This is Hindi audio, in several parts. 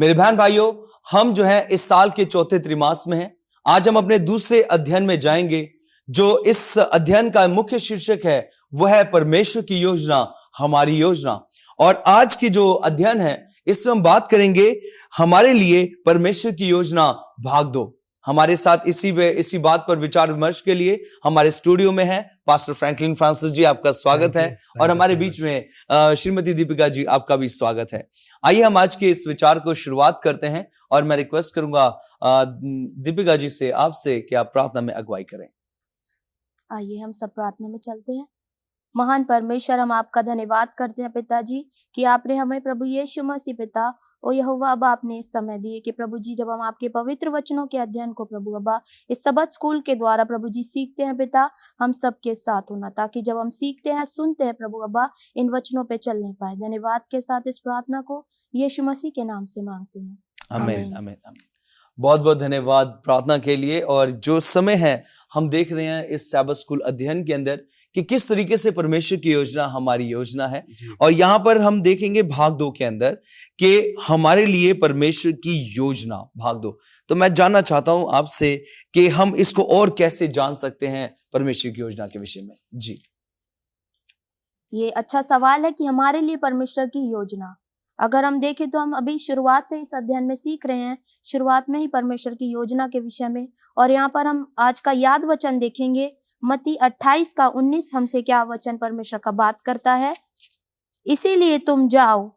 मेरे बहन भाइयों, हम जो है इस साल के चौथे त्रिमास में हैं। आज हम अपने दूसरे अध्ययन में जाएंगे। जो इस अध्ययन का मुख्य शीर्षक है वह है परमेश्वर की योजना, हमारी योजना। और आज की जो अध्ययन है इसमें हम बात करेंगे हमारे लिए परमेश्वर की योजना भाग 2। हमारे साथ इसी बात पर विचार विमर्श के लिए हमारे स्टूडियो में है पास्टर फ्रैंकलिन फ्रांसिस जी, आपका स्वागत है। और हमारे बीच में श्रीमती दीपिका जी, आपका भी स्वागत है। आइए हम आज के इस विचार को शुरुआत करते हैं और मैं रिक्वेस्ट करूंगा दीपिका जी से, आपसे कि आप प्रार्थना में अगुवाई करें। आइए हम सब प्रार्थना में चलते हैं। महान परमेश्वर, हम आपका धन्यवाद करते हैं पिताजी कि आपने हमें प्रभु यीशु मसीह पिता और यहोवा अब्बा आपने इस समय दिए कि प्रभु जी जब हम आपके पवित्र वचनों के अध्ययन को प्रभु अब्बा इस सबक स्कूल के द्वारा प्रभु जी सीखते हैं पिता, हम सबके साथ होना, ताकि जब हम सीखते हैं सुनते हैं प्रभु अब्बा इन वचनों पे चलने पाए। धन्यवाद के साथ इस प्रार्थना को यीशु मसीह के नाम से मांगते हैं, आमीन आमीन आमीन। बहुत बहुत धन्यवाद प्रार्थना के लिए। और जो समय है हम देख रहे हैं इस सैबत स्कूल अध्ययन के अंदर कि किस तरीके से परमेश्वर की योजना हमारी योजना है। और यहाँ पर हम देखेंगे भाग 2 के अंदर कि हमारे लिए परमेश्वर की योजना भाग 2। तो मैं जानना चाहता हूं आपसे कि हम इसको और कैसे जान सकते हैं परमेश्वर की योजना के विषय में। जी, ये अच्छा सवाल है कि हमारे लिए परमेश्वर की योजना, अगर हम देखें तो हम अभी शुरुआत से इस अध्ययन में सीख रहे हैं, शुरुआत में ही परमेश्वर की योजना के विषय में। और यहाँ पर हम आज का याद वचन देखेंगे, मत्ती 28 का 19 हमसे क्या वचन परमेश्वर का बात करता है। इसीलिए तुम जाओ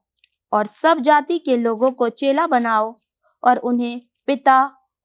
और सब जाति के लोगों को चेला बनाओ और उन्हें पिता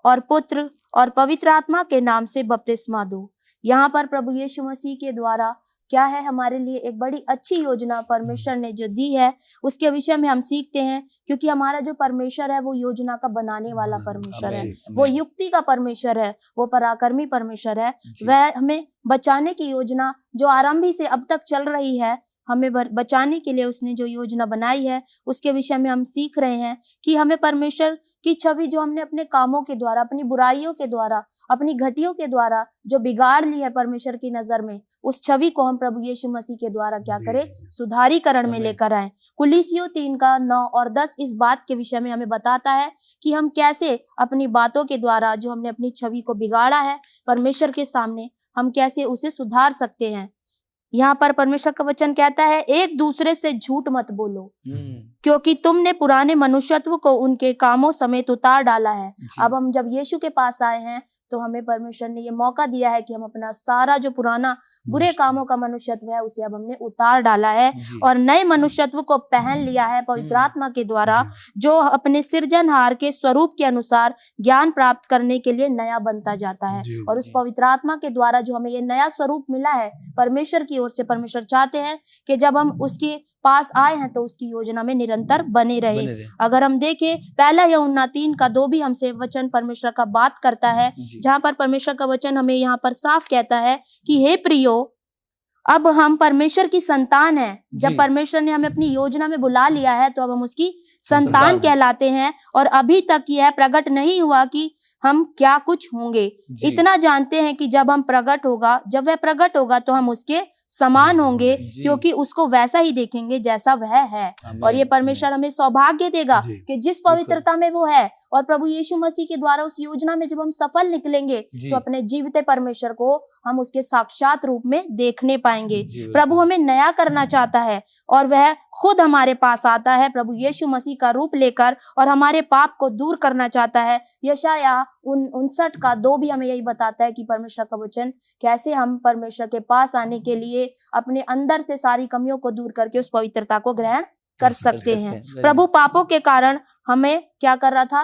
और पुत्र और पवित्र आत्मा के नाम से बपतिस्मा दो। यहाँ पर प्रभु यीशु मसीह के द्वारा क्या है हमारे लिए एक बड़ी अच्छी योजना परमेश्वर ने जो दी है उसके विषय में हम सीखते हैं, क्योंकि हमारा जो परमेश्वर है वो योजना का बनाने वाला परमेश्वर है, वो युक्ति का परमेश्वर है, वो पराक्रमी परमेश्वर है। वह हमें बचाने की योजना जो आरंभ ही से अब तक चल रही है, हमें बचाने के लिए उसने जो योजना बनाई है उसके विषय में हम सीख रहे हैं कि हमें परमेश्वर की छवि जो हमने अपने कामों के द्वारा, अपनी बुराइयों के द्वारा, अपनी घटियों के द्वारा जो बिगाड़ ली है परमेश्वर की नजर में, उस छवि को हम प्रभु यीशु मसीह के द्वारा क्या करें, सुधारीकरण में लेकर आए। कुलीसियों 3 का 9 और 10 इस बात के विषय में हमें बताता है कि हम कैसे अपनी बातों के द्वारा जो हमने अपनी छवि को बिगाड़ा है परमेश्वर के सामने, हम कैसे उसे सुधार सकते हैं। यहाँ पर परमेश्वर का वचन कहता है, एक दूसरे से झूठ मत बोलो, क्योंकि तुमने पुराने मनुष्यत्व को उनके कामों समेत उतार डाला है। अब हम जब यीशु के पास आए हैं तो हमें परमेश्वर ने ये मौका दिया है कि हम अपना सारा जो पुराना बुरे कामों का मनुष्यत्व है उसे अब हमने उतार डाला है और नए मनुष्यत्व को पहन लिया है पवित्र आत्मा के द्वारा, जो अपने सृजनहार के स्वरूप के अनुसार ज्ञान प्राप्त करने के लिए नया बनता जाता है। और उस पवित्र आत्मा के द्वारा जो हमें ये नया स्वरूप मिला है परमेश्वर की ओर से, परमेश्वर चाहते हैं कि जब हम उसके पास आए हैं तो उसकी योजना में निरंतर बने रहे। अगर हम देखें पहला यूहन्ना 3 का 2 भी हमसे वचन परमेश्वर का बात करता है, जहाँ पर परमेश्वर का वचन हमें यहाँ पर साफ कहता है कि हे प्रियो, अब हम परमेश्वर की संतान हैं। जब परमेश्वर ने हमें अपनी योजना में बुला लिया है तो अब हम उसकी संतान कहलाते हैं। और अभी तक यह प्रकट नहीं हुआ कि हम क्या कुछ होंगे, इतना जानते हैं कि जब वह प्रकट होगा तो हम उसके समान होंगे, क्योंकि उसको वैसा ही देखेंगे जैसा वह है। और ये परमेश्वर हमें सौभाग्य देगा कि जिस पवित्रता में वो है और प्रभु यीशु मसीह के द्वारा उस योजना में जब हम सफल निकलेंगे तो अपने जीवित परमेश्वर को हम उसके साक्षात रूप में देखने पाएंगे। प्रभु हमें नया करना चाहता है और वह खुद हमारे पास आता है प्रभु यीशु मसीह का रूप लेकर और हमारे पाप को दूर करना चाहता है। यशायाह 59 का 2 भी हमें यही बताता है कि परमेश्वर का वचन कैसे हम परमेश्वर के पास आने के लिए अपने अंदर से सारी कमियों को दूर करके उस पवित्रता को ग्रहण कर सकते हैं। प्रभु पापों के कारण हमें क्या कर रहा था,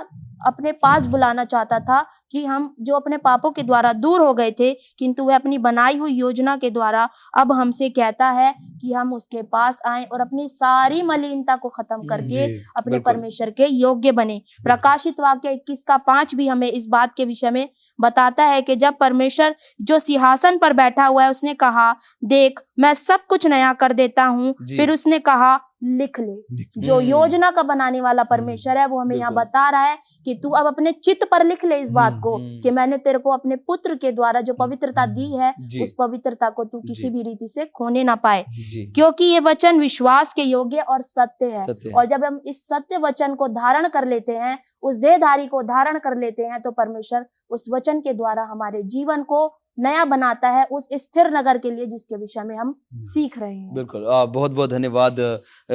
अपने पास बुलाना चाहता था कि हम जो अपने पापों के द्वारा दूर हो गए थे, किंतु वह अपनी बनाई हुई योजना के द्वारा अब हमसे कहता है कि हम उसके पास आएं और अपनी सारी मलिनता को खत्म करके अपने परमेश्वर के योग्य बने। प्रकाशित वाक्य 21 का 5 भी हमें इस बात के विषय में बताता है कि जब परमेश्वर जो सिंहासन पर बैठा हुआ है उसने कहा, देख मैं सब कुछ नया कर देता हूँ। फिर उसने कहा, लिख ले। जो योजना का बनाने वाला परमेश्वर है वो हमें यहाँ बता रहा है कि तू अब अपने चित्त पर लिख ले इस बात को कि मैंने तेरे को अपने पुत्र के द्वारा जो पवित्रता दी है उस पवित्रता को तू किसी भी रीति से खोने ना पाए, क्योंकि ये वचन विश्वास के योग्य और सत्य है। और जब हम इस सत्य वचन को धारण कर लेते हैं, उस देहधारी को धारण कर लेते हैं, तो परमेश्वर उस वचन के द्वारा हमारे जीवन को नया बनाता है उस स्थिर नगर के लिए जिसके विषय में हम सीख रहे हैं। बिल्कुल, बहुत बहुत धन्यवाद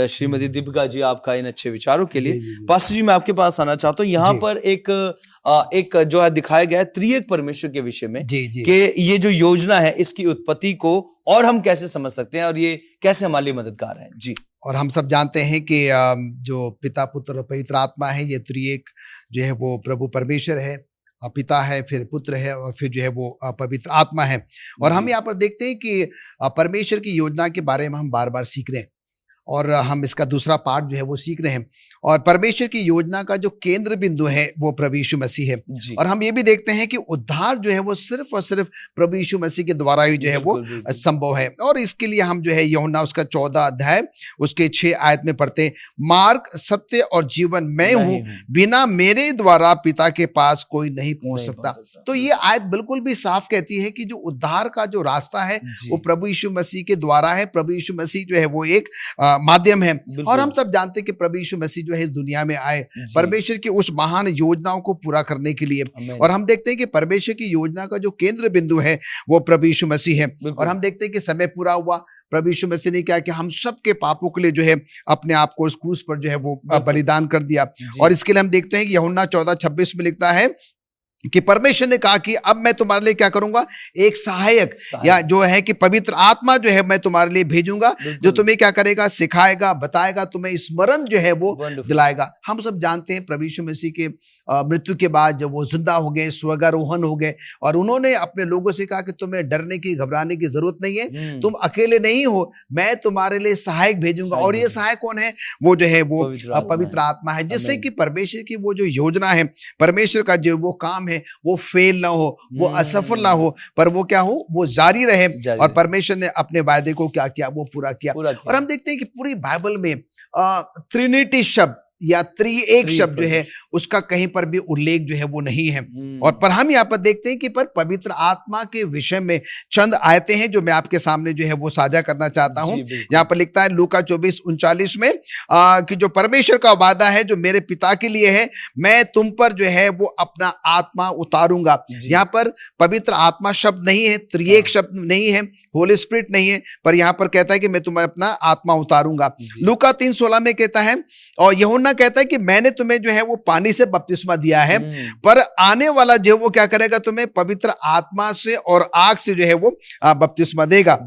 श्रीमती दीपिका जी आपका इन अच्छे विचारों के लिए। पास्टर जी, मैं आपके पास आना चाहता हूँ। यहाँ पर एक जो है दिखाया गया है त्रिएक परमेश्वर के विषय में कि ये जो योजना है इसकी उत्पत्ति को और हम कैसे समझ सकते हैं और ये कैसे हमारे लिए मददगार है। जी, और हम सब जानते हैं कि जो पिता, पुत्र और पवित्र आत्मा है, ये त्रिएक जो है वो प्रभु परमेश्वर है। पिता है, फिर पुत्र है और फिर जो है वो पवित्र आत्मा है। और हम यहाँ पर देखते हैं कि परमेश्वर की योजना के बारे में हम बार बार सीख रहे हैं और हम इसका दूसरा पार्ट जो है वो सीख रहे हैं। और परमेश्वर की योजना का जो केंद्र बिंदु है वो प्रभु यीशु मसीह है। और हम ये भी देखते हैं कि उद्धार जो है वो सिर्फ और सिर्फ प्रभु यीशु मसीह के द्वारा ही जो है वो संभव है। और इसके लिए हम जो है यूहन्ना उसका 14 अध्याय उसके 6 आयत में पढ़ते हैं, मार्ग, सत्य और जीवन मैं हूँ, बिना मेरे द्वारा पिता के पास कोई नहीं पहुंच सकता। तो ये आयत बिल्कुल भी साफ कहती है कि जो उद्धार का जो रास्ता है वो प्रभु यीशु मसीह के द्वारा है। प्रभु यीशु मसीह जो है वो एक माध्यम है। और हम सब जानते हैं कि प्रभु यीशु मसीह जो है इस दुनिया में आए परमेश्वर की उस महान योजनाओं को पूरा करने के लिए। और हम देखते हैं कि परमेश्वर की योजना का जो केंद्र बिंदु है वो प्रभु यीशु मसीह है। और हम देखते हैं कि समय पूरा हुआ, प्रभु यीशु मसीह ने क्या कि हम सबके पापों के लिए जो है अपने आप को उस क्रूस पर जो है वो बलिदान कर दिया। और इसके लिए हम देखते हैं कि यूहन्ना 14:26 में लिखता है कि परमेश्वर ने कहा कि अब मैं तुम्हारे लिए क्या करूंगा, एक सहायक या जो है कि पवित्र आत्मा जो है मैं तुम्हारे लिए भेजूंगा, जो तुम्हें क्या करेगा, सिखाएगा, बताएगा, तुम्हें स्मरण जो है वो दिलाएगा। हम सब जानते हैं प्रभु यीशु मसीह के मृत्यु के बाद जब वो जिंदा हो गए, स्वर्गारोहण हो गए, और उन्होंने अपने लोगों से कहा कि तुम्हें डरने की, घबराने की जरूरत नहीं है, तुम अकेले नहीं हो, मैं तुम्हारे लिए सहायक भेजूंगा। और ये सहायक कौन है? वो जो है वो पवित्र आत्मा है, जिससे कि परमेश्वर की वो जो योजना है, परमेश्वर का जो वो काम है वो फेल ना हो, वो असफल ना हो, पर वो क्या हो, वो जारी रहे। और परमेश्वर ने अपने वायदे को क्या किया, वो पूरा किया। और हम देखते हैं कि पूरी बाइबल में ट्रिनिटी शब्द या त्रिएक शब्द जो है उसका कहीं पर भी उल्लेख जो है वो नहीं है। और पर हम यहाँ पर देखते हैं कि पर पवित्र आत्मा के विषय में चंद आयतें हैं जो मैं आपके सामने जो है वो साझा करना चाहता हूँ। यहाँ पर लिखता है लूका 24:39 में कि जो परमेश्वर का वादा है जो मेरे पिता के लिए है, मैं तुम पर जो है वो अपना आत्मा उतारूंगा। यहाँ पर पवित्र आत्मा शब्द नहीं है, त्रिएक शब्द नहीं है, होली स्पिरिट नहीं है, पर यहाँ पर कहता है कि मैं तुम्हें अपना आत्मा उतारूंगा। लूका 3:16 में कहता है, और यूहन्ना कहता है कि मैंने तुम्हें जो है वो पानी से बपतिस्मा दिया है, पर आने वाला जो वो क्या करेगा, तुम्हें पवित्र आत्मा से और आग से जो है वो बपतिस्मा देगा।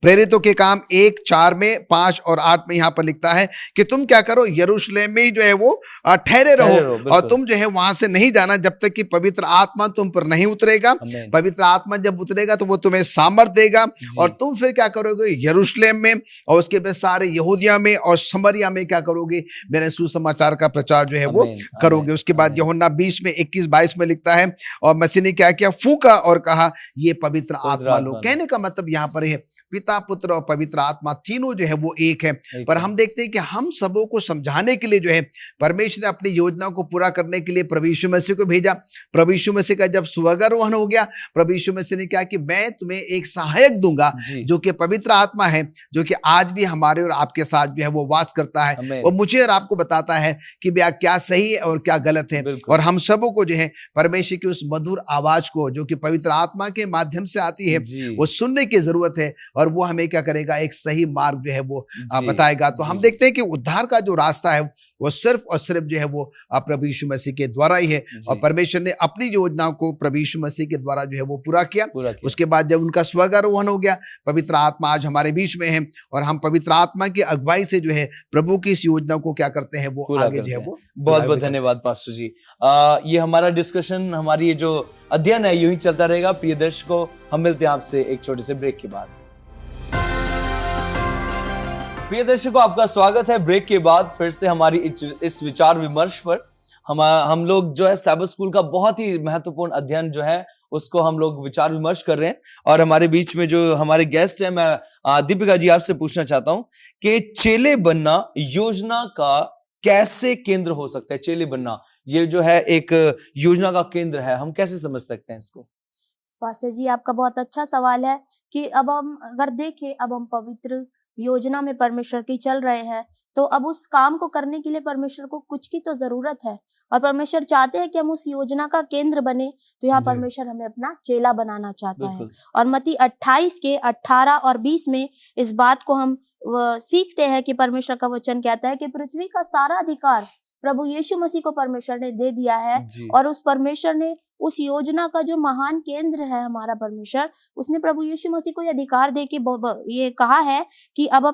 प्रेरितों के काम 1:4 में, 5 और 8 में यहाँ पर लिखता है कि तुम क्या करो, यरूशलेम में ही जो है वो ठहरे रहो, और तुम जो है वहां से नहीं जाना जब तक कि पवित्र आत्मा तुम पर नहीं उतरेगा। पवित्र आत्मा जब उतरेगा तो वो तुम्हें सामर्थ देगा, और तुम फिर क्या करोगे, यरूशलेम में और उसके बाद सारे यहूदिया में और समरिया में क्या करोगे, मेरे सुसमाचार का प्रचार जो है वो करोगे। उसके बाद यूहन्ना 20 में 21-22 में लिखता है, और मसीह ने क्या किया, फूंका और कहा ये पवित्र आत्मा लो। कहने का मतलब यहाँ पर है पिता, पुत्र और पवित्र आत्मा तीनों जो है वो एक है। पर हम देखते हैं कि हम सबों को समझाने के लिए जो है परमेश्वर ने अपनी योजना को पूरा करने के लिए प्रभु यीशु मसीह को भेजा। प्रभु यीशु मसीह का जब स्वर्गारोहण हो गया, प्रभु यीशु मसीह ने कहा कि मैं तुम्हें एक सहायक दूंगा जो कि पवित्र आत्मा है, जो कि आज भी हमारे और आपके साथ जो है वो वास करता है, वो मुझे और आपको बताता है कि भैया क्या सही है और क्या गलत है। और हम सबों को जो है परमेश्वर की उस मधुर आवाज को जो कि पवित्र आत्मा के माध्यम से आती है वो सुनने की जरूरत है, और वो हमें क्या करेगा, एक सही मार्ग जो है वो बताएगा। तो हम देखते हैं कि उद्धार का जो रास्ता है वो सिर्फ और सिर्फ जो है वो प्रभु यीशु मसीह के द्वारा ही है। और परमेश्वर ने अपनी योजनाओं को प्रभु यीशु मसीह के द्वारा जो है वो पूरा किया। उसके बाद जब उनका स्वर्गारोहण हो गया, पवित्र आत्मा आज हमारे बीच में है, और हम पवित्र आत्मा की अगुवाई से जो है प्रभु की इस योजना को क्या करते हैं, वो आगे जो है वो। बहुत बहुत धन्यवाद पास्टर जी। ये हमारा डिस्कशन, हमारी ये जो अध्ययन है यूं ही चलता रहेगा। प्रिय दर्शकों, हम मिलते हैं आपसे एक छोटे से ब्रेक के बाद। प्रिय दर्शकों, आपका स्वागत है ब्रेक के बाद फिर से हमारी इस विचार विमर्श पर। हम लोग जो है साइबर स्कूल का बहुत ही महत्वपूर्ण अध्ययन जो है उसको हम लोग विचार विमर्श कर रहे हैं। और हमारे बीच में जो हमारे गेस्ट हैं, मैं दीपिका जी आपसे पूछना चाहता हूं कि चेले बनना योजना का कैसे केंद्र हो सकता है? चेले बनना ये जो है एक योजना का केंद्र है, हम कैसे समझ सकते हैं इसको? पास्टर जी, आपका बहुत अच्छा सवाल है कि अब हम अगर देखें, अब हम पवित्र योजना में परमेश्वर की चल रहे हैं, तो अब उस काम को करने के लिए परमेश्वर को कुछ की तो जरूरत है, और परमेश्वर चाहते हैं कि हम उस योजना का केंद्र बने। तो यहाँ जी। परमेश्वर हमें अपना चेला बनाना चाहता है। बिल्कुल। और मत्ती 28 के 18 और 20 में इस बात को हम सीखते हैं कि परमेश्वर का वचन कहता है कि पृथ्वी का सारा अधिकार प्रभु यीशु मसीह को परमेश्वर ने दे दिया है। जी। और उस परमेश्वर ने उस योजना का जो महान केंद्र है हमारा परमेश्वर, उसने प्रभु यीशु मसीह को ये अधिकार दे के ये कहा है कि अब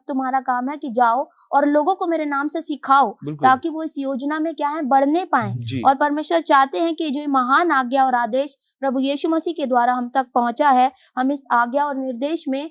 तुम्हारा काम है कि जाओ और लोगों को मेरे नाम से सिखाओ, बिल्कुल। ताकि वो इस योजना में क्या है, बढ़ने पाए। जी। और परमेश्वर चाहते हैं कि जो ये महान आज्ञा और आदेश प्रभु यीशु मसीह के द्वारा हम तक पहुंचा है, हम इस आज्ञा और निर्देश में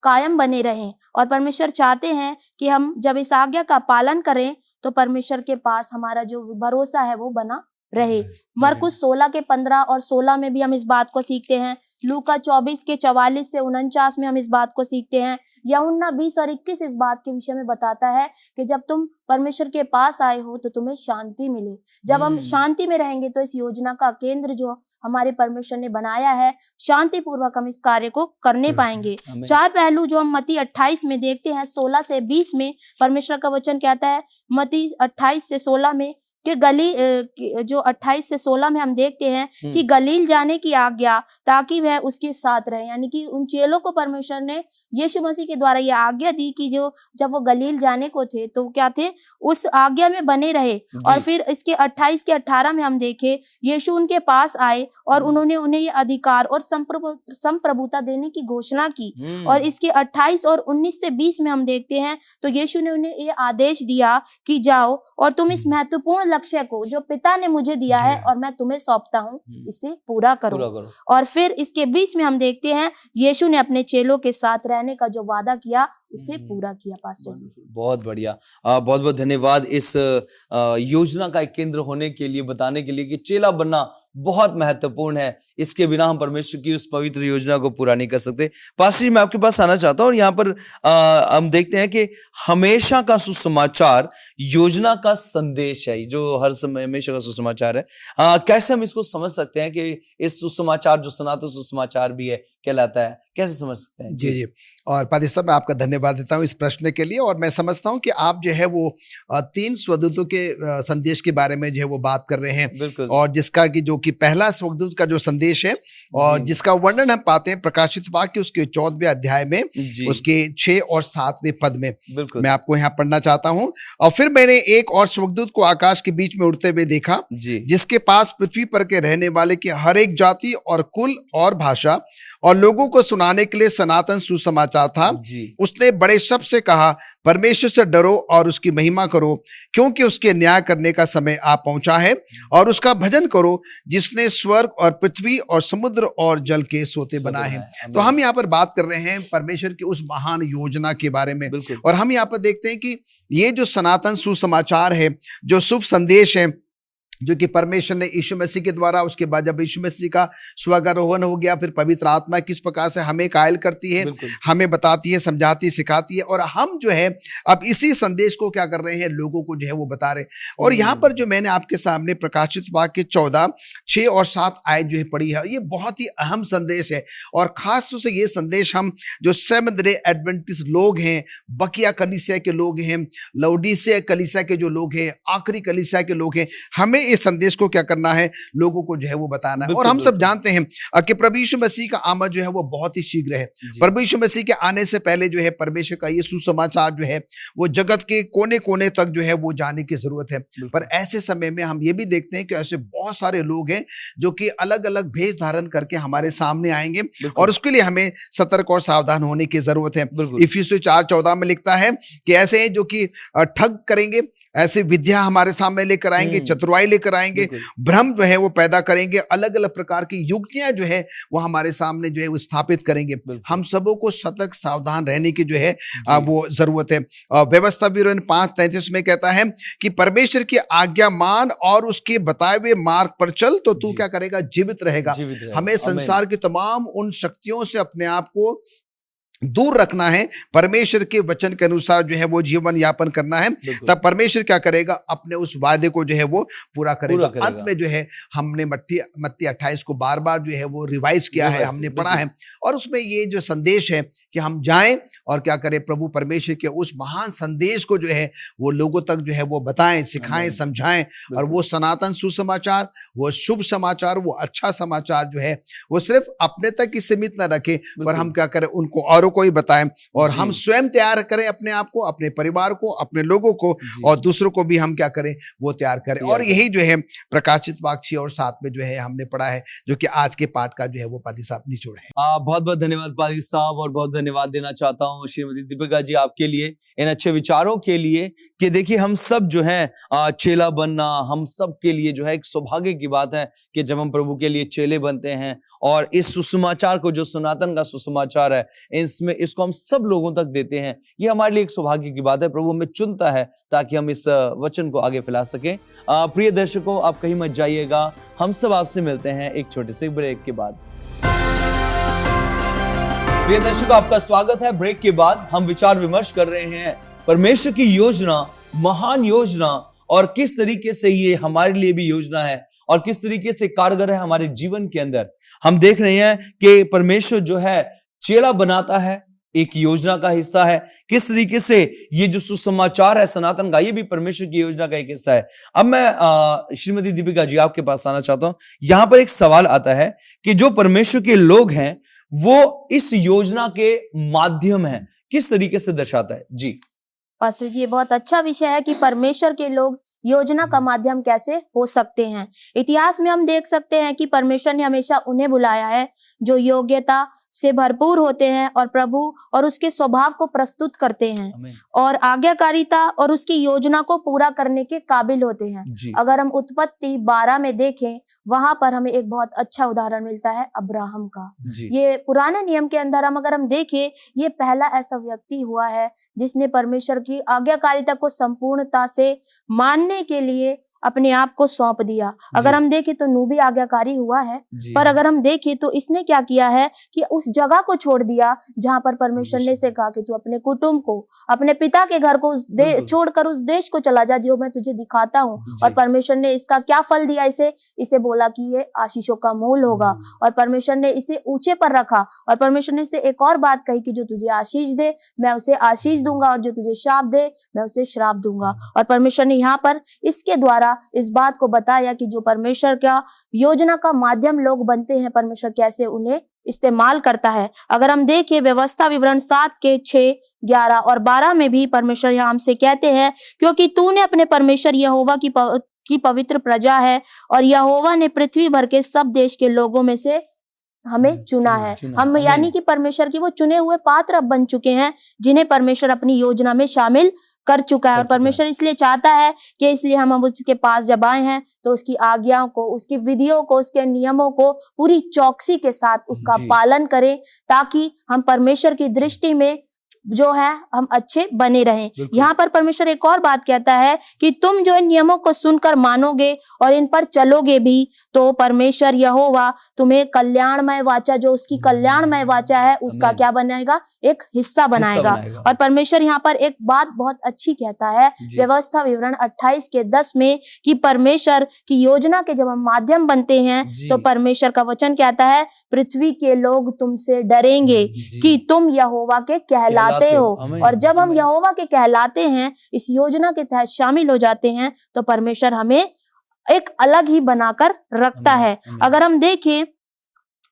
कायम बने रहें। और परमेश्वर चाहते हैं कि हम जब इस आज्ञा का पालन करें तो परमेश्वर के पास हमारा जो भरोसा है वो बना रहे। मरकुस 16 के 15 और 16 में भी हम इस बात को सीखते हैं। लूका 24 के 44 से 49 में हम इस बात को सीखते हैं। यूहन्ना 20 और 21 इस बात के विषय में बताता है कि जब तुम परमेश्वर के पास आए हो तो तुम्हें शांति मिले। जब हम शांति में रहेंगे तो इस योजना का केंद्र जो हमारे परमेश्वर ने बनाया है, शांति पूर्वक हम इस कार्य को करने पाएंगे। चार पहलू जो हम मत्ती 28 में देखते हैं 16 से 20 में, परमेश्वर का वचन कहता है मत्ती 28 से 16 में कि जो 28 से 16 में हम देखते हैं कि गलील जाने की आज्ञा ताकि वह उसके साथ रहे। यानी कि उन चेलों को परमेश्वर ने यीशु मसीह के द्वारा यह आज्ञा दी कि जो जब वो गलील जाने को थे तो क्या थे, उस आज्ञा में बने रहे। और फिर इसके 28 के 18 में हम देखे यीशु उनके पास आए और उन्होंने उन्हें ये अधिकार और संप्रभुता देने की घोषणा की। और इसके 28 और 19 से 20 में हम देखते हैं तो यीशु ने उन्हें ये आदेश दिया कि जाओ और तुम इस महत्वपूर्ण लक्ष्य को जो पिता ने मुझे दिया है और मैं तुम्हें सौंपता हूँ, इसे पूरा करो। और फिर इसके 20 में हम देखते हैं यीशु ने अपने चेलों के साथ रहने का जो वादा किया उसे पूरा किया। पास्टर जी, बहुत बढ़िया, बहुत बहुत धन्यवाद इस योजना का एक केंद्र होने के लिए, बताने के लिए कि चेला बनना बहुत महत्वपूर्ण है। इसके बिना हम परमेश्वर की उस पवित्र योजना को पूरा नहीं कर सकते। पास्टर जी, मैं आपके पास आना चाहता हूँ। और यहाँ पर हम देखते हैं कि हमेशा का सुसमाचार योजना का संदेश है, जो हर समय हमेशा का सुसमाचार है। कैसे हम इसको समझ सकते हैं कि इस सुसमाचार जो सनातन सुसमाचार भी है कहलाता है, कैसे समझ सकते हैं? जी जी। और पादी साहब, मैं आपका धन्यवाद देता हूँ इस प्रश्न के लिए। और मैं समझता हूँ कि आप जो है वो 3 स्वर्गदूतों के संदेश के बारे में जो है वो बात कर रहे हैं। और जिसका कि जो कि पहला स्वर्गदूत का जो संदेश है और जिसका वर्णन हम पाते हैं प्रकाशित वाक्य उसके 14वें अध्याय में उसके 6 और 7वें पद में। मैं आपको यहाँ पढ़ना चाहता हूँ। और फिर मैंने एक और स्वर्गदूत को आकाश के बीच में उड़ते हुए देखा, जिसके पास पृथ्वी पर के रहने वाले की हर एक जाति और कुल और भाषा और लोगों को सुनाने के लिए सनातन सुसमाचार था। उसने बड़े शब्द से कहा, परमेश्वर से डरो और उसकी महिमा करो, क्योंकि उसके न्याय करने का समय आ पहुंचा है। और उसका भजन करो जिसने स्वर्ग और पृथ्वी और समुद्र और जल के सोते बनाए हैं। तो हम यहाँ पर बात कर रहे हैं परमेश्वर की उस महान योजना के बारे में। और हम यहाँ पर देखते हैं कि ये जो सनातन सुसमाचार है, जो शुभ संदेश है, जो कि परमेश्वर ने यीशु मसीह के द्वारा, उसके बाद जब यीशु मसीह का स्वर्गारोहण हो गया, फिर पवित्र आत्मा किस प्रकार से हमें कायल करती है, हमें बताती है, समझाती है, सिखाती है। और हम जो है अब इसी संदेश को क्या कर रहे हैं, लोगों को जो है वो बता रहे हैं। और यहाँ पर जो मैंने आपके सामने प्रकाशित वाक्य 14, 6 और 7 आयत जो है पढ़ी है, ये बहुत ही अहम संदेश है। और खास तौर से ये संदेश हम जो सेवंथ डे एडवेंटिस्ट लोग हैं, बकिया कलीसिया के लोग हैं, लौदीसिया कलीसिया के जो लोग हैं, आखिरी कलीसिया के लोग हैं, हमें इस संदेश को क्या करना है, लोगों को जो है वो बताना है। और हम सब जानते हैं कि प्रभु यीशु मसीह का आमद जो है वो बहुत ही शीघ्र है। प्रभु यीशु मसीह के आने से पहले जो है परमेश्वर का ये सुसमाचार जो है वो जगत के कोने कोने तक जो है वो जाने की जरूरत है। पर ऐसे समय में हम ये भी देखते हैं कि ऐसे बहुत सारे लोग हैं जो कि अलग अलग भेष धारण करके हमारे सामने आएंगे, और उसके लिए हमें सतर्क और सावधान होने की जरूरत है। इफिसियों 4:14 में लिखता है कि ऐसे हैं जो कि ठग करेंगे, ऐसे विद्या हमारे सामने लेकर आएंगे, चतुराई लेकर आएंगे, बिल्कुल। भ्रम जो है वो पैदा करेंगे, अलग अलग प्रकार की युक्तियां जो है वो हमारे सामने जो है वो स्थापित करेंगे। बिल्कुल। हम सबों को सतर्क सावधान रहने की जो है जी। वो जरूरत है। व्यवस्था विवरण 5:33 में कहता है कि परमेश्वर की आज्ञा मान और उसके बताए हुए मार्ग पर चल तो तू जी। क्या करेगा, जीवित रहेगा। जीवित रहेगा। हमें आमीन। संसार की तमाम उन शक्तियों से अपने आप को दूर रखना है, परमेश्वर के वचन के अनुसार जो है वो जीवन यापन करना है। बिल्कुल। तब परमेश्वर क्या करेगा, अपने उस वादे को जो है वो पूरा करेगा। करेगा। अंत में जो है हमने मत्ती 28 को बार बार जो है वो रिवाइज किया है, हमने पढ़ा है, और उसमें ये जो संदेश है कि हम जाएं और क्या करें, प्रभु परमेश्वर के उस महान संदेश को जो है वो लोगों तक जो है वो बताएं, सिखाएं, आमीन। समझाएं, और वो सनातन सुसमाचार, वो शुभ समाचार, वो अच्छा समाचार जो है वो सिर्फ अपने तक ही सीमित न रखें, पर हम क्या करें, उनको औरों को ही बताएं, और जी। हम स्वयं तैयार करें अपने आप को, अपने परिवार को, अपने लोगों को, जी। और दूसरों को भी हम क्या करें, वो तैयार करें। तैयार और यही जो है प्रकाशित वाक्य 6 और 7 में जो है हमने पढ़ा है, जो कि आज के पाठ का जो है वो पादी साहब निचोड़ है। बहुत बहुत धन्यवाद पादी साहब, और बहुत धन्यवाद देना चाहता हूँ श्रीमती दीपिका जी आपके लिए, इन अच्छे विचारों के लिए, कि देखिए हम सब जो है चेला बनना हम सब के लिए जो है एक सौभाग्य की बात है कि जब हम प्रभु के लिए चेले बनते हैं, और इस सुसमाचार को, जो सनातन का सुसमाचार है, इसको हम सब लोगों तक देते हैं। ये हमारे लिए एक सौभाग्य की बात है। प्रभु हमें चुनता है ताकि हम इस वचन को आगे फैला सकें। प्रिय दर्शकों, आप कहीं मत जाइएगा, हम सब आपसे मिलते हैं एक छोटे से ब्रेक के बाद। प्रिय दर्शकों, आपका स्वागत है। ब्रेक के बाद हम विचार विमर्श कर रहे हैं परमेश्वर की योजना, महान योजना, और किस तरीके से ये हमारे लिए भी योजना है और किस तरीके से कारगर है हमारे जीवन के अंदर। हम देख रहे हैं कि परमेश्वर जो है चेला बनाता है, एक योजना का हिस्सा है। किस तरीके से ये जो सुसमाचार है सनातन का, ये भी परमेश्वर की योजना का एक हिस्सा है। अब मैं श्रीमती दीपिका जी आपके पास आना चाहता हूं। यहां पर एक सवाल आता है कि जो परमेश्वर के लोग हैं वो इस योजना के माध्यम हैं, किस तरीके से दर्शाता है? जी पास्टर जी, ये बहुत अच्छा विषय है कि परमेश्वर के लोग योजना का माध्यम कैसे हो सकते हैं। इतिहास में हम देख सकते हैं कि परमेश्वर ने हमेशा उन्हें बुलाया है जो योग्यता से भरपूर होते हैं और प्रभु और उसके स्वभाव को प्रस्तुत करते हैं, आमीन। और आज्ञाकारिता और उसकी योजना को पूरा करने के काबिल होते हैं। जी अगर हम उत्पत्ति 12 में देखें, वहां पर हमें एक बहुत अच्छा उदाहरण मिलता है अब्राहम का। जी ये पुराने नियम के अंदर अगर हम देखें, ये पहला ऐसा व्यक्ति हुआ है जिसने परमेश्वर की आज्ञाकारिता को संपूर्णता से मानने के लिए अपने आप को सौंप दिया। अगर जी। हम देखें तो नूह भी आज्ञाकारी हुआ है, जी पर अगर हम देखें तो इसने क्या किया है कि उस जगह को छोड़ दिया जहां पर परमेश्वर ने से कहा कि तू अपने कुटुंब को, अपने पिता के घर को बिल्कुल। छोड़कर उस देश को चला जा जो मैं तुझे दिखाता हूँ। जी। और परमेश्वर ने इसका क्या फल दिया, इसे बोला कि ये आशीषों का मूल होगा, और परमेश्वर ने इसे ऊंचे पर रखा, और परमेश्वर ने इसे एक और बात कही कि जो तुझे आशीष दे मैं उसे आशीष दूंगा, और जो तुझे श्राप दे मैं उसे श्राप दूंगा। और परमेश्वर ने यहाँ पर इसके द्वारा इस बात को बताया कि जो परमेश्वर का योजना का माध्यम लोग बनते हैं, परमेश्वर कैसे उन्हें इस्तेमाल करता है। अगर हम देखें व्यवस्था विवरण 7 के 6, 11 और 12 में भी परमेश्वर यहाँ हमसे कहते हैं, क्योंकि तूने अपने परमेश्वर यहोवा की पवित्र प्रजा है, और यहोवा ने पृथ्वी भर के सब देश के लोगों में से हमें चुना है। हम यानी कि परमेश्वर की वो चुने हुए पात्र अब बन चुके हैं जिन्हें परमेश्वर अपनी योजना में शामिल कर चुका है। और परमेश्वर इसलिए चाहता है कि इसलिए हम उसके पास जब आए हैं तो उसकी आज्ञाओं को, उसकी विधियों को, उसके नियमों को पूरी चौकसी के साथ उसका जी। पालन करें, ताकि हम परमेश्वर की दृष्टि में जो है हम अच्छे बने रहें। बिल्कुल। यहाँ पर परमेश्वर एक और बात कहता है कि तुम जो इन नियमों को सुनकर मानोगे और इन पर चलोगे भी, तो परमेश्वर यहोवा तुम्हें कल्याणमय वाचा, जो उसकी कल्याणमय वाचा है, उसका आमीन। क्या बनाएगा, एक हिस्सा बनाएगा। और परमेश्वर यहाँ पर एक बात बहुत अच्छी कहता है जी। व्यवस्था विवरण 28 के 10 में कि परमेश्वर की योजना के जब हम माध्यम बनते हैं जी। तो परमेश्वर का वचन कहता है पृथ्वी के लोग तुमसे डरेंगे जी। कि तुम यहोवा के कहलाते हो। आमीन। और जब हम आमीन। यहोवा के कहलाते हैं, इस योजना के तहत शामिल हो जाते हैं, तो परमेश्वर हमें एक अलग ही बनाकर रखता आमीन। है। आमीन। अगर हम देखें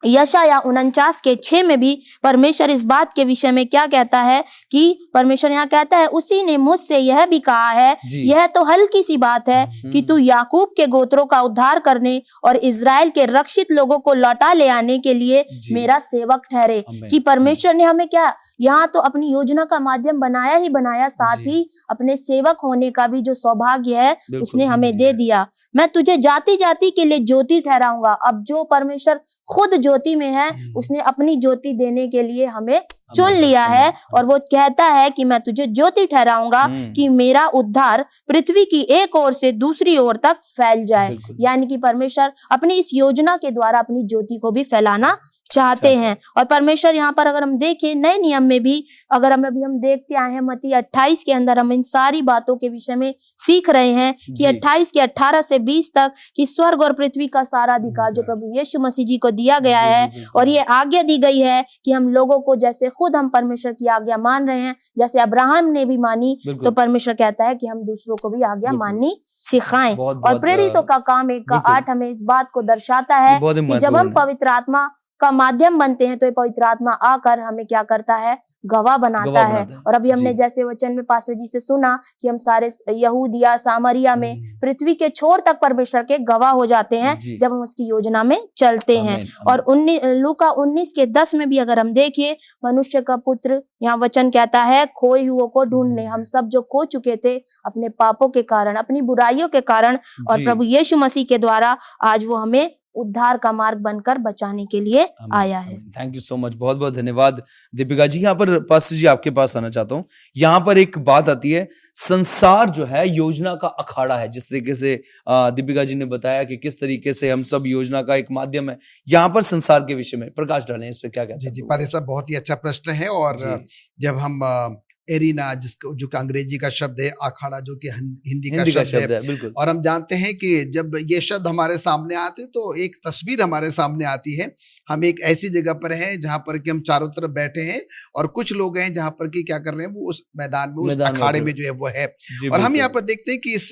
यशायाह 49 के 6 में भी परमेश्वर इस बात के विषय में क्या कहता है कि परमेश्वर यहाँ कहता है, उसी ने मुझसे यह भी कहा है, जी। यह तो हल्की सी बात है कि तू याकूब के गोत्रों का उद्धार करने और इज़राइल के रक्षित लोगों को लौटा ले आने के लिए जी। मेरा सेवक ठहरे। आमीन। कि परमेश्वर ने हमें क्या, यहाँ तो अपनी योजना का माध्यम बनाया ही बनाया, साथ जी। ही अपने सेवक होने का भी जो सौभाग्य है बिल्कुल, उसने हमें दे दिया। मैं तुझे जाति जाति के लिए ज्योति ठहराऊंगा। अब जो परमेश्वर खुद ज्योति में है, उसने अपनी ज्योति देने के लिए हमें चुन लिया है, और वो कहता है कि मैं तुझे ज्योति ठहराऊंगा कि मेरा उद्धार पृथ्वी की एक ओर से दूसरी ओर तक फैल जाए। बिल्कुल। यानी कि परमेश्वर अपनी इस योजना के द्वारा अपनी ज्योति को भी फैलाना चाहते हैं। और परमेश्वर यहाँ पर अगर हम देखें नए नियम में भी, अगर हम देखते आए हैं मत्ती 28 के अंदर, हम इन सारी बातों के विषय में सीख रहे हैं कि जी। 28 के 18 से 20 तक कि स्वर्ग और पृथ्वी का सारा अधिकार जो प्रभु यीशु मसीह जी को दिया गया जी, है, जी, बिल्कुल। और ये आज्ञा दी गई है कि हम लोगों को जैसे खुद हम परमेश्वर की आज्ञा मान रहे हैं, जैसे अब्राहम ने भी मानी, बिल्कुल। तो परमेश्वर कहता है कि हम दूसरों को भी आज्ञा बिल्कुल। माननी सिखाएं। बहुत और बहुत प्रेरितों का काम 1 का बिल्कुल। 8 हमें इस बात को दर्शाता है बहुत ही कि जब हम महत्वपूर्ण है। पवित्र आत्मा का माध्यम बनते हैं तो ये पवित्र आत्मा आकर हमें क्या करता है, गवाह बनाता गवाह है। बनाता है। और अभी हमने जी। जैसे वचन में पास्टर जी से सुना कि हम सारे यहूदिया सामरिया में पृथ्वी के छोर तक परमेश्वर के गवाह हो जाते हैं जी। जब हम उसकी योजना में चलते हैं। आमीन, और लूका 19 के 10 में भी अगर हम देखें, मनुष्य का पुत्र, यहाँ वचन कहता है, खोए हुओं को ढूंढने। हम सब जो खो चुके थे अपने पापों के कारण, अपनी बुराइयों के कारण, और जी। प्रभु यीशु मसीह के द्वारा आज वो हमें उद्धार का मार्ग बनकर बचाने के लिए आया है। थैंक यू सो मच, बहुत बहुत धन्यवाद दीपिका जी। यहाँ पर पास्टर जी आपके पास आना चाहता हूँ। यहाँ पर एक बात आती है, संसार जो है योजना का अखाड़ा है। जिस तरीके से दीपिका जी ने बताया कि किस तरीके से हम सब योजना का एक माध्यम है, यहाँ पर संसार के विषय में प्रकाश डालें, इस पे क्या कहते जी हैं? जी पादरी साहब, बहुत ही अच्छा प्रश्न है। और जी। जब हम एरिना, जिसको जो कि अंग्रेजी का शब्द है, अखाड़ा जो कि हिंदी का हिंदी का शब्द शब्द है, बिल्कुल। और हम जानते हैं कि जब ये शब्द हमारे सामने आते तो एक तस्वीर हमारे सामने आती है। हम एक ऐसी जगह पर हैं जहां पर कि हम चारों तरफ बैठे हैं, और कुछ लोग हैं जहां पर कि क्या कर रहे हैं, वो उस मैदान में, उस अखाड़े में जो है वो है। जी, और हम बिल्कुल। यहाँ पर देखते हैं कि इस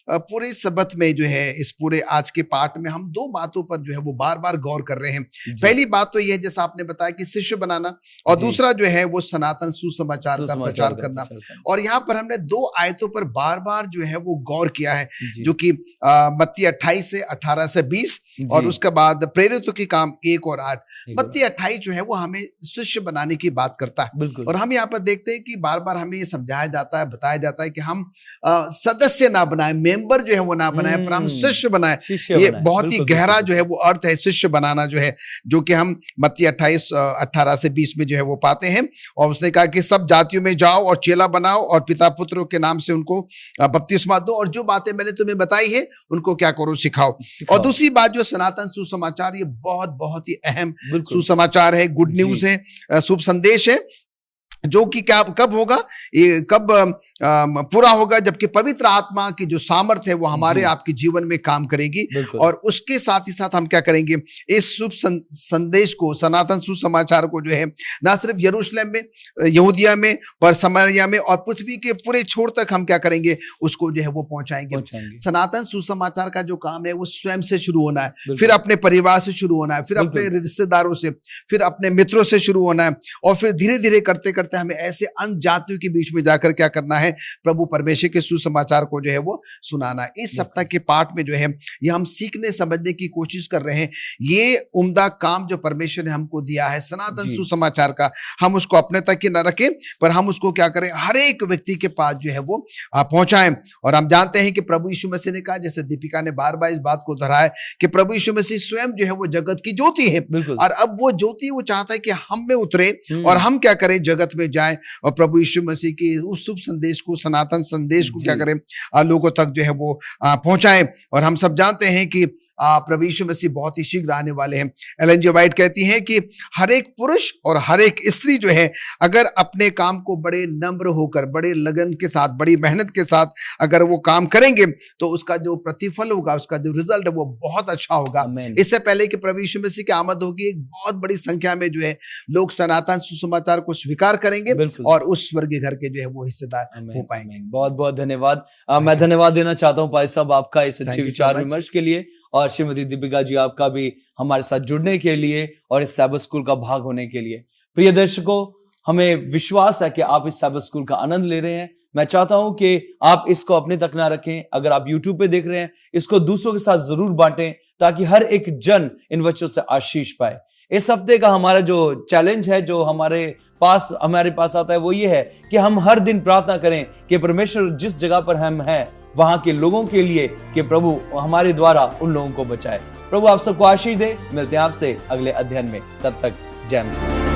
पूरे सबत में जो है, इस पूरे आज के पाठ में हम 2 बातों पर जो है वो बार बार गौर कर रहे हैं। जी। पहली बात तो यह है, जैसा आपने बताया, कि शिष्य बनाना, और जी। दूसरा जो है वो सनातन सुसमाचार का प्रचार करना। और यहाँ पर हमने 2 आयतों पर बार बार जो है वो गौर किया है, जी। जो कि मत्ती 28 से 18 से 20, और जी। उसके बाद प्रेरितों के काम 1 और 8। एक और। मत्ती 28 जो है वो हमें शिष्य बनाने की बात करता है। बिल्कुल। और हम यहाँ पर देखते हैं कि बार बार हमें ये समझाया जाता है, बताया जाता है कि हम सदस्य ना बनाए, मेंबर जो है वो ना बनाए, पर हम शिष्य बनाए। ये बहुत ही गहरा जो है वो अर्थ है शिष्य बनाना जो है, जो कि हम मत्ती 28 18 से 20 में जो है वो पाते हैं। और उसने कहा कि सब जातियों में जाओ और चेला बनाओ, और पिता पुत्र के नाम से उनको बपतिस्मा दो, और जो बातें मैंने तुम्हें बताई है उनको क्या करो, सिखाओ। और दूसरी बात जो सनातन सुसमाचार, ये बहुत बहुत ही अहम सुसमाचार है, गुड न्यूज है, शुभ संदेश है, जो कि क्या कब होगा, ये कब पूरा होगा, जबकि पवित्र आत्मा की जो सामर्थ्य है वो हमारे आपके जीवन में काम करेगी। और उसके साथ ही साथ हम क्या करेंगे, इस शुभ संदेश को, सनातन सुसमाचार को जो है, ना सिर्फ यरूशलेम में, यहूदिया में, पर सामरिया में, और पृथ्वी के पूरे छोर तक हम क्या करेंगे, उसको जो है वो पहुंचाएंगे। सनातन सुसमाचार का जो काम है वो स्वयं से शुरू होना है, फिर अपने परिवार से शुरू होना है, फिर अपने रिश्तेदारों से, फिर अपने मित्रों से शुरू होना है, और फिर धीरे धीरे करते करते हमें ऐसे अन्य जातियों के बीच में जाकर क्या करना है, प्रभु परमेश्वर के सुसमाचार को जो है वो सुनाना है। इस सप्ताह के पाठ में जो है ये हम सीखने समझने की कोशिश कर रहे हैं। ये उम्दा काम जो परमेश्वर ने हमको दिया है सनातन सुसमाचार का, हम उसको अपने तक ही न रखें, पर हम उसको क्या करें, हर एक व्यक्ति के पास जो है वो पहुंचाएं। और हम जानते हैं कि प्रभु यीशु मसीह ने कहा, जैसे दीपिका ने बार बार इस बात को दोहराया, कि प्रभु यीशु मसीह स्वयं जो है वो जगत की ज्योति है, और अब वो ज्योति वो चाहता है कि हम में उतरे और हम क्या करें, जगत में जाएं, और प्रभु यीशु मसीह के उस शुभ संदेश को, सनातन संदेश को क्या करें, लोगों तक जो है वो पहुंचाएं। और हम सब जानते हैं कि प्रभु यीशु मसीह बहुत ही शीघ्र आने वाले हैं। एलन जी वाइट कहती हैं कि हर एक पुरुष और हर एक स्त्री जो है, अगर अपने काम को बड़े नम्र होकर, बड़े लगन के साथ, बड़ी मेहनत के साथ अगर वो काम करेंगे, तो उसका जो प्रतिफल होगा, उसका जो रिजल्ट है वो बहुत अच्छा होगा। इससे पहले कि प्रभु यीशु मसीह की आमद होगी, एक बहुत बड़ी संख्या में जो है लोग सनातन सुसमाचार को स्वीकार करेंगे और उस स्वर्गीय घर के जो है वो हिस्सेदार हो पाएंगे। बहुत बहुत धन्यवाद। मैं धन्यवाद देना चाहता हूँ भाई साहब आपका इस अच्छे विचार विमर्श के लिए, और श्रीमती दीपिका जी आपका भी हमारे साथ जुड़ने के लिए और इस साइबर स्कूल का भाग होने के लिए। प्रिय दर्शकों, हमें विश्वास है कि आप इस साइबर स्कूल का आनंद ले रहे हैं। मैं चाहता हूं कि आप इसको अपने तक ना रखें। अगर आप YouTube पे देख रहे हैं, इसको दूसरों के साथ जरूर बांटें, ताकि हर एक जन इन बच्चों से आशीष पाए। इस हफ्ते का हमारा जो चैलेंज है, जो हमारे पास आता है, वो ये है कि हम हर दिन प्रार्थना करें कि परमेश्वर जिस जगह पर हम हैं वहां के लोगों के लिए कि प्रभु हमारे द्वारा उन लोगों को बचाए। प्रभु आप सबको आशीष दे। मिलते हैं आपसे अगले अध्ययन में, तब तक जय मसीह।